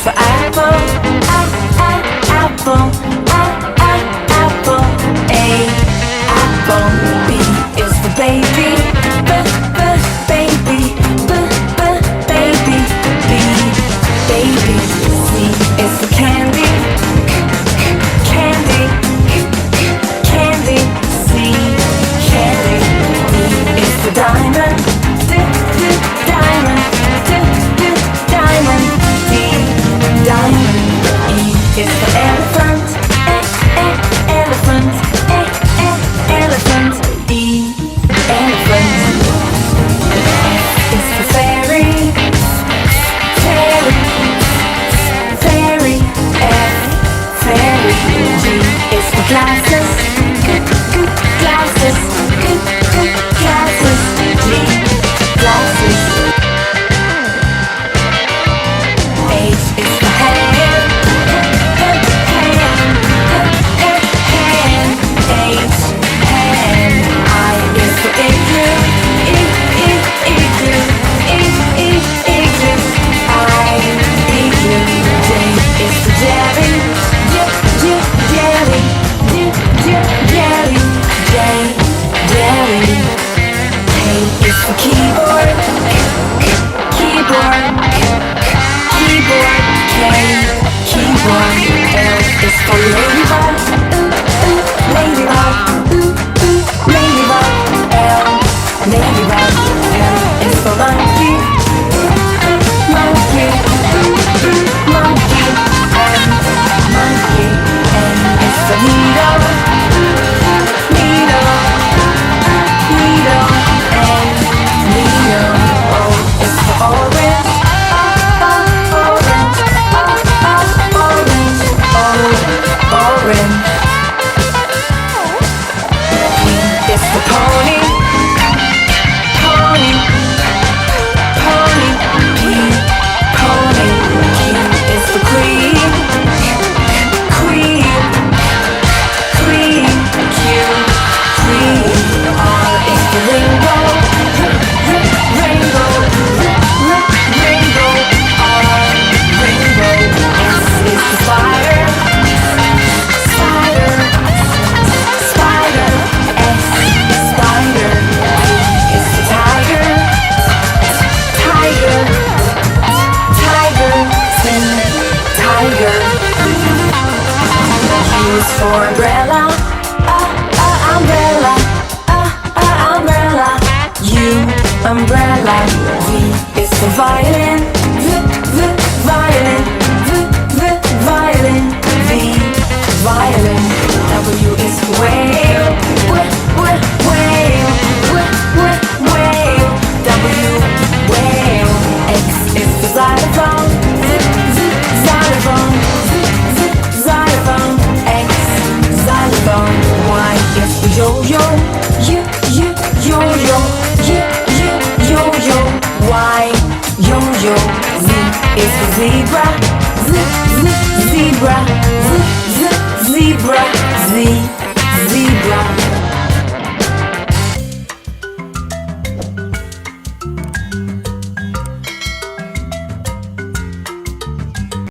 for apple, apple, apple. A, apple. B is for baby, baby, baby. B, baby. C is for candy, candy, candy. C, candy. D is for diamond, diamond, diamond. D, diamond. E is for elephant, elephant, elephant. E, elephant. F is for fairy, fairy, fairy. F, fairy. G is for glasses, glasses, glasses. G, glasses. H is for hand, hand. H, hand. I is for igloo, igloo, igloo. I, igloo. J is for jelly, jelly, jelly. J, jelly. K is for keyboard, keyboard, keyboard. K, keyboard. L is for ladybug, ladybug, ladybug. L, ladybug. M is for monkey, monkey, monkey. M, monkey. N is for needle, needle, needle. N, needle. O is for orange, orange, orange. O, orange. P is for pony, pony, pony. P, pony. Q is for queen, queen, queen. Q, queen. R is for rainbow, rainbow, rainbow. R, rainbow. S is for spider, spider, spider. S, spider. T is for tiger, tiger, tiger. T, tiger. U is for umbrella, umbrella, umbrella. U, umbrella. V is for violin, violin, violin. V, violin. W is for whale, whale, whale. W, whale. X is for xylophone, xylophone, xylophone. X, xylophone. Y is for yo-yo, yo-yo, yo-yo. Y, yo-yo. Z is for zebra, zebra, zebra. Z, zebra.